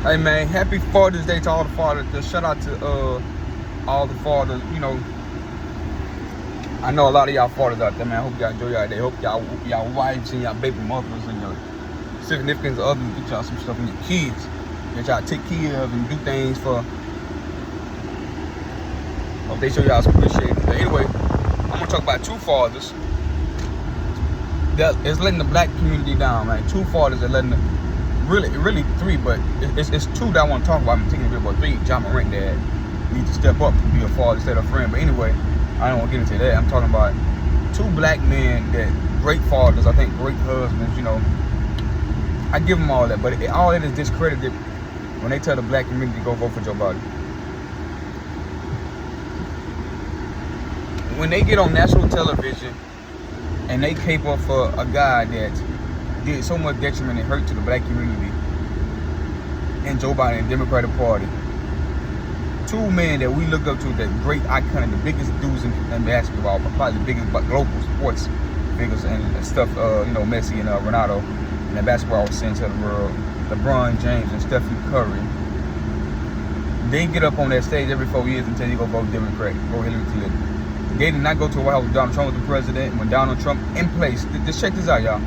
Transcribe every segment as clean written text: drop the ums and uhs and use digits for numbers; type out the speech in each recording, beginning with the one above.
Hey man, happy Father's Day to all the fathers. Just shout out to all the fathers. You know, I know a lot of y'all fathers out there, man. I hope y'all enjoy y'all day. Hope y'all wives and y'all baby mothers and your significant others get y'all some stuff, and your kids that y'all take care of and do things for. Hope they show y'all some appreciation. But anyway, I'm gonna talk about two fathers that is letting the black community down, man. Two fathers that letting the really three, but it's two that I want to talk about. I'm taking a bit about three. John Morant that need to step up to be a father instead of a friend. But anyway, I don't want to get into that. I'm talking about two black men that great fathers, I think great husbands. You know, I give them all that, but all it is discredited when they tell the black community to go vote for Joe Biden. When they get on national television and they cape up for a guy that did so much detriment and hurt to the black community and Joe Biden and the Democratic Party, two men that we look up to, that great icon, the biggest dudes in basketball, probably the biggest global sports figures and stuff, you know, Messi and Ronaldo, and the basketball sense of the world, Lebron James and Steph Curry. They get up on that stage every 4 years and tell you go vote Democrat, go Hillary Clinton. They did not go to a White House when Donald Trump was the president. When Donald Trump in place, just check this out, y'all.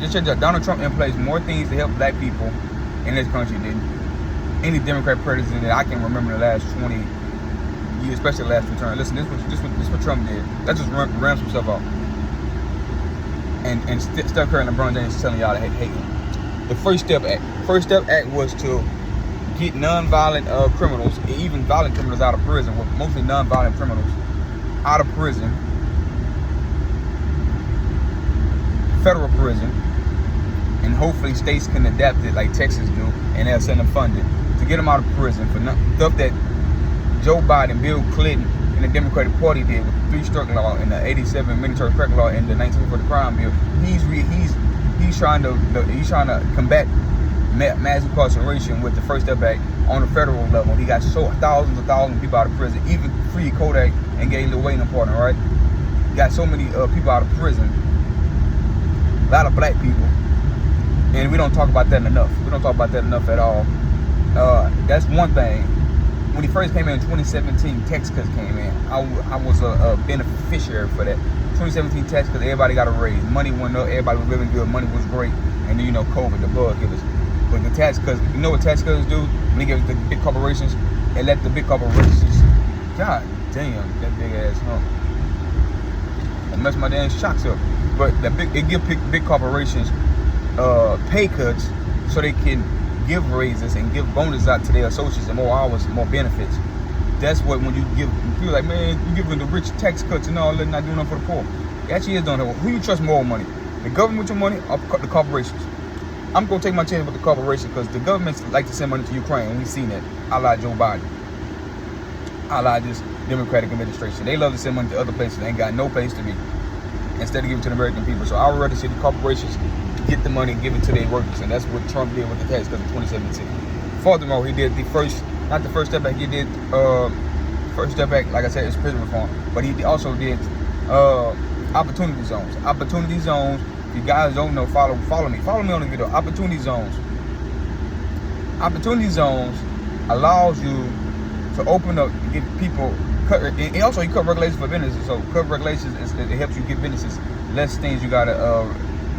Just check this out. Donald Trump in place more things to help black people in this country than any Democrat president that I can remember in the last 20 years, especially the last return. Listen, this is what Trump did. Let's just ram some stuff off. And Steph Curry and LeBron James telling y'all to hate him. The First Step Act. First Step Act was to get non-violent criminals, even violent criminals, out of prison, with mostly non-violent criminals out of prison, federal prison, and hopefully states can adapt it like Texas do, and they'll send them funding to get them out of prison for stuff that Joe Biden, Bill Clinton, and the Democratic Party did with the three-stroke law and the 87 mandatory crack law and the 1940 crime bill. He's trying to combat mass incarceration with the First Step Act on the federal level. He got thousands of people out of prison, even freed Kodak and gave Lil Wayne a partner, right? Got so many people out of prison, a lot of black people, and we don't talk about that enough. We don't talk about that enough at all. That's one thing. When he first came in 2017, tax cuts came in. I was a beneficiary for that. 2017 tax cuts, everybody got a raise. Money went up, everybody was living good, money was great, and then, you know, COVID, the bug hit us. But the tax cuts, you know what tax cuts do? When they give the big corporations, and let the big corporations, God damn, that big ass hump. I mess my damn shocks up. But it give big corporations pay cuts so they can give raises and give bonuses out to their associates and more hours and more benefits. That's what, when you give people like, man, you giving the rich tax cuts and all that, not doing nothing for the poor. It actually is doing that. Who you trust more money? The government with your money or the corporations? I'm going to take my chance with the corporation, because the governments like to send money to Ukraine, and we've seen that. I like Joe Biden. I like this Democratic administration. They love to send money to other places. They ain't got no place to be, instead of giving it to the American people. So I would rather see the corporations get the money and give it to their workers, and that's what Trump did with the tax cuts in 2017. Furthermore, he did not the First Step Act, he did First Step Act, like I said, it's prison reform, but he also did opportunity zones. Opportunity zones. If you guys don't know, follow me on the video. Opportunity zones allows you to open up, get people cut, and also you cut regulations for businesses. So cut regulations, it helps you get businesses less things you gotta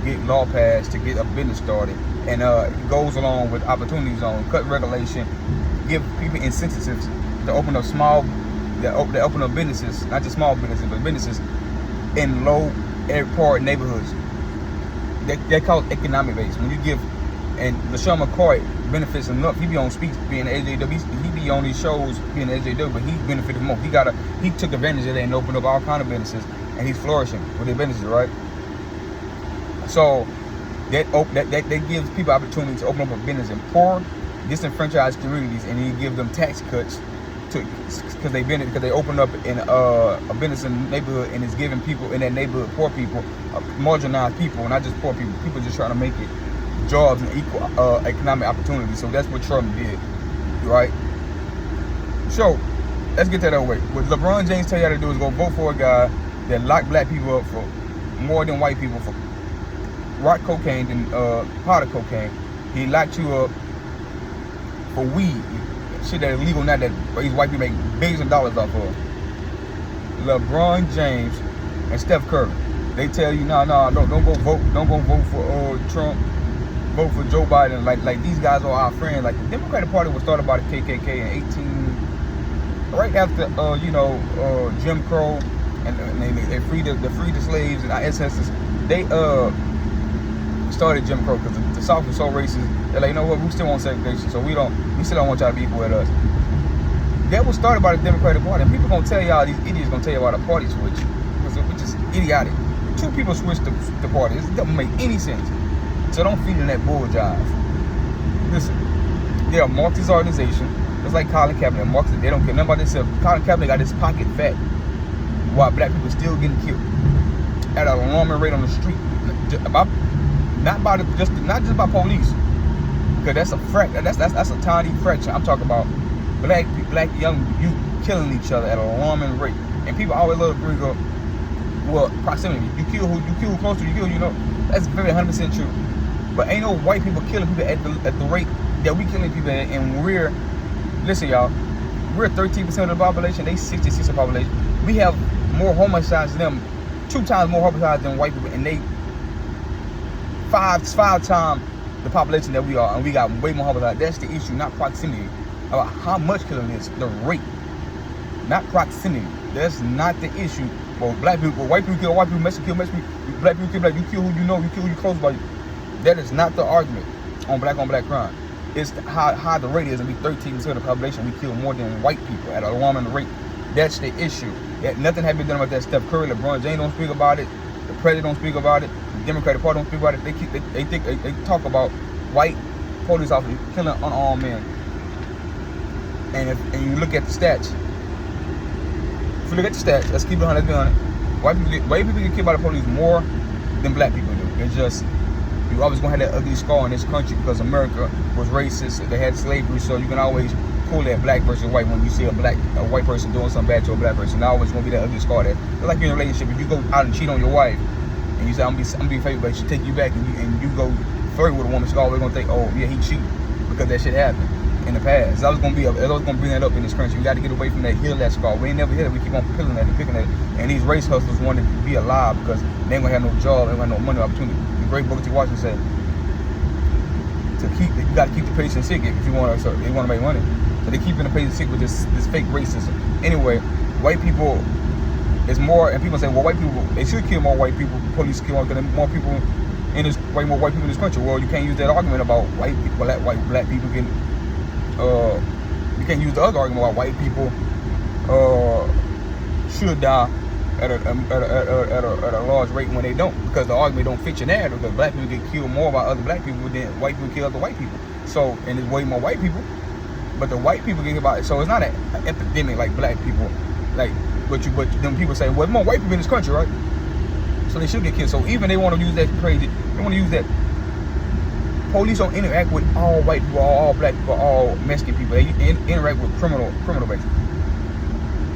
get law passed to get a business started, and it goes along with opportunity zone. Cut regulation, give people incentives to open up open up businesses, not just small businesses, but businesses in low poor neighborhoods. They call it economic base. When you give, and LaShawn McCoy benefits enough. He be on speech being AJW. He be on these shows being AJW, but he benefited more. He took advantage of that and opened up all kind of businesses, and he's flourishing with their businesses, right? So that gives people opportunity to open up a business in poor, disenfranchised communities, and you give them tax cuts because they open up in a business in the neighborhood, and it's giving people in that neighborhood, poor people, marginalized people, not just poor people just trying to make it jobs and equal economic opportunity. So that's what Trump did, right? So let's get that out of the way. What LeBron James tell you how to do is go vote for a guy that locked black people up for more than white people for rock cocaine than powder cocaine. He locked you up for weed, shit that is legal now that these white people make billions of dollars off of. LeBron James and Steph Curry, they tell you, no, don't go vote for Trump, vote for Joe Biden. Like these guys are our friends. Like the Democratic Party was started by the KKK in right after Jim Crow, and they freed the slaves and our ancestors. They started Jim Crow because the South was so racist. They're like, you know what, we still want segregation, so we still don't want y'all to be equal with us. That was started by the Democratic Party, and people gonna tell y'all, these idiots gonna tell you about a party switch, which is idiotic. Two people switched the party. It doesn't make any sense. So don't feed in that bull jive. Listen, they're a Marxist organization. It's like Colin Kaepernick. Marxist, they don't care nothing about themselves. Colin Kaepernick got his pocket fat while black people still getting killed at an alarming rate on the street. Not just by police, because that's a tiny fraction. I'm talking about black young youth killing each other at an alarming rate. And people always love to bring up, well, proximity. You kill who close to you kill. That's very 100% true. But ain't no white people killing people at the rate that we killing people at. And listen, y'all, we're 13% of the population. They 66% of the population. We have more homicides than them, 2 times more homicides than white people, and they five times the population that we are, and we got way more homicides. That's the issue, not proximity. About how much killing is, the rate, not proximity. That's not the issue. Well, black people, white people kill white people, Mexican kill Mexican people, black people kill black. You kill who you know, you kill who you close by. That is not the argument on black crime. It's how high the rate is, and we 13% of the population. We kill more than white people at an alarming rate. That's the issue. Nothing has been done about that. Steph Curry, LeBron James don't speak about it. The president don't speak about it. The Democratic Party don't speak about it. They talk about white police officers killing unarmed men. And you look at the stats. If you look at the stats, let's keep it 100. Let's be honest. White people get killed by the police more than black people do. It's just, you always gonna have that ugly scar in this country because America was racist. They had slavery, so you can always pull that black versus white when you see a white person doing something bad to a black person. There always gonna be that ugly scar there. It's like you're in a relationship, if you go out and cheat on your wife and you say I'm being faithful, but she take you back and you go flirt with a woman, she's always gonna think, oh yeah, he cheated because that shit happened in the past. I was gonna bring that up in this country. We got to get away from that, heal that scar. We ain't never hit it. We keep on picking at it. And these race hustlers want to be alive because they ain't gonna have no job, they ain't gonna have no money opportunity. The great Booker T. Washington said, you got to keep the patient sick if you want to. So they want to make money. So they keeping the patient sick with this fake racism. Anyway, white people is more, and people say, well, white people, they should kill more white people. Police kill more people in this, way more white people in this country. Well, you can't use that argument about white people, black people getting. You can't use the other argument about white people should die at a large rate when they don't, because the argument don't fit your narrative, because black people get killed more by other black people than white people kill other white people. So, and there's way more white people, but the white people get hit by it. So it's not an epidemic like black people, but then people say, well, there's more white people in this country, right? So they should get killed. So even they want to use that crazy, they want to use that. Police don't interact with all white people, all black people, all Mexican people. They interact with criminal bases.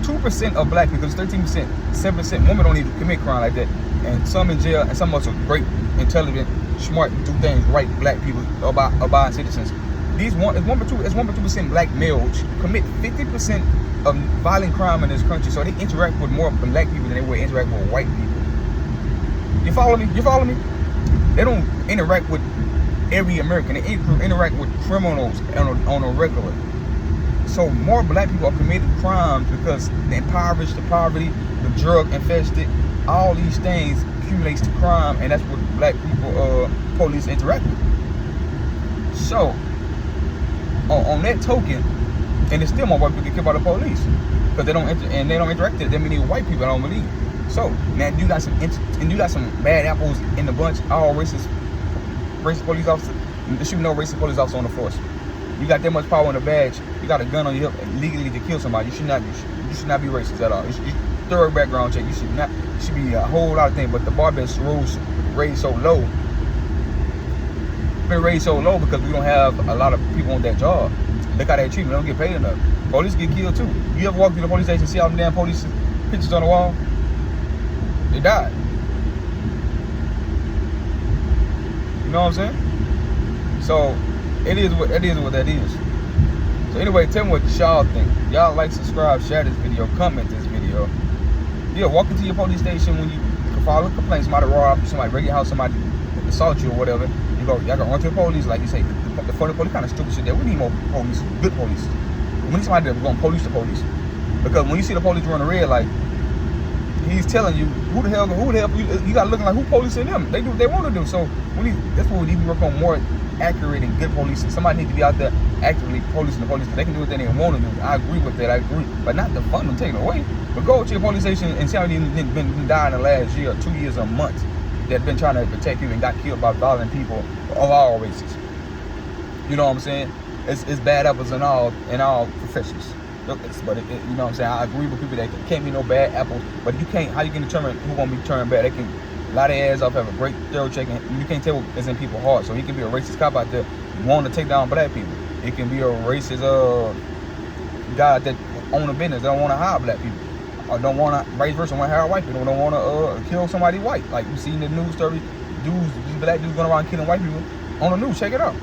2% of black people, 13%, 7% women don't even commit crime like that. And some in jail, and some of us are great, intelligent, smart, do things right, black people, abiding citizens. It's 1% black males commit 50% of violent crime in this country. So they interact with more black people than they would interact with white people. You follow me? They don't interact with every American. They interact with criminals on a regular. So more black people are committing crimes because the impoverished, the poverty, the drug infested, all these things accumulates to crime, and that's what black people, police interact with. So on that token, and it's still more white people get killed by the police because they don't interact with it. That many white people, I don't believe. So now you got some bad apples in the bunch. All racist police officers. There should be no racist police officer on the force. You got that much power in a badge. You got a gun on your hip legally to kill somebody. You should not be racist at all. You should thorough background check. You should be a whole lot of things. But the bar been raised so low. Been raised so low because we don't have a lot of people on that job. Look how they treat me. They don't get paid enough. Police get killed too. You ever walk through the police station and see all them damn police pictures on the wall? They died. You know what I'm saying? So it is what that is. So anyway, tell me what y'all think. Y'all like, subscribe, share this video, comment this video. Yeah, walk into your police station when you file a complaint. Somebody robbed you, somebody break your house, somebody assault you or whatever. You go, y'all go run to the police, like you say. The police kind of stupid shit there. We need more police, good police. We need somebody that's going to police the police. Because when you see the police running red, like, he's telling you, who the hell, you got looking like who policing them? They do what they want to do. So that's what we need to work on, more accurate and good policing. Somebody needs to be out there actively policing the police, because they can do what they want to do. I agree with that, I agree. But not the fun of taking it away. But go to your police station and see how many been dying in the last year, 2 years, or months that been trying to protect you and got killed by violent people of all races. You know what I'm saying? It's bad apples in all professions. But you know what I'm saying? I agree with people that can't be no bad apples, but you can't. How you can determine who gonna be turned bad? They can lie their ass off, have a great thorough check, and you can't tell what's in people's heart. So he can be a racist cop out there wanting to take down black people. It can be a racist guy that own a business that don't want to hire black people, or don't want to, vice versa, want to hire white people, don't want to kill somebody white. Like you see in the news story, these black dudes going around killing white people on the news. Check it out.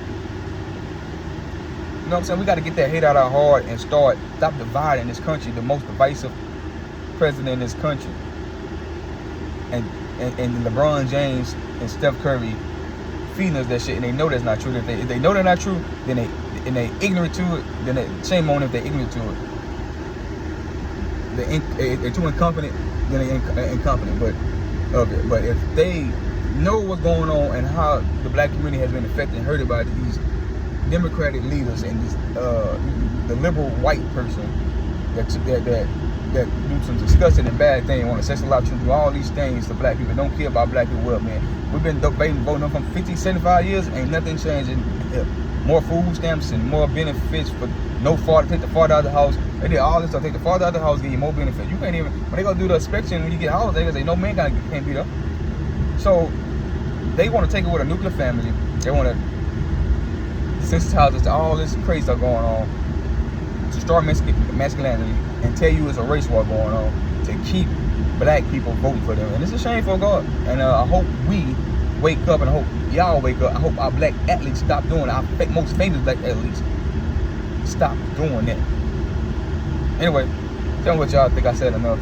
You know what I'm saying? We got to get that hate out of our heart and stop dividing this country. The most divisive president in this country, and LeBron James and Steph Curry feeding us that shit, and they know that's not true. If they know they're not true, then they ignorant to it. Then shame on them if they ignorant to it. They're too incompetent. Then they incompetent. But if they know what's going on and how the black community has been affected and hurted by these Democratic leaders and this, the liberal white person that do some disgusting and bad things, want to sexualize children, do all these things to black people, don't care about black people well, man. We've been debating voting them from 50, 75 years, ain't nothing changing. More food stamps and more benefits for no father, take the father out of the house. They did all this stuff, take the father out of the house, give you more benefits. You can't even, when they go do the inspection, when you get housed, they gonna say no man can't be there. So they want to take it with a nuclear family. They want to sensitize us to all this crazy stuff going on, to start masculinity and tell you it's a race war going on, to keep black people voting for them. And it's a shame for God. And I hope we wake up, and I hope y'all wake up. I hope our black athletes stop doing it. Our most famous black athletes stop doing that. Anyway, tell me what y'all think. I said enough.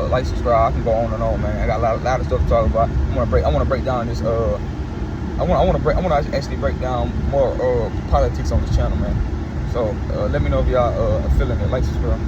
Like, subscribe. I can go on and on, man. I got a lot of stuff to talk about. I want to break down this. I want to actually break down more politics on this channel, man. So let me know if y'all are feeling it. Like, subscribe.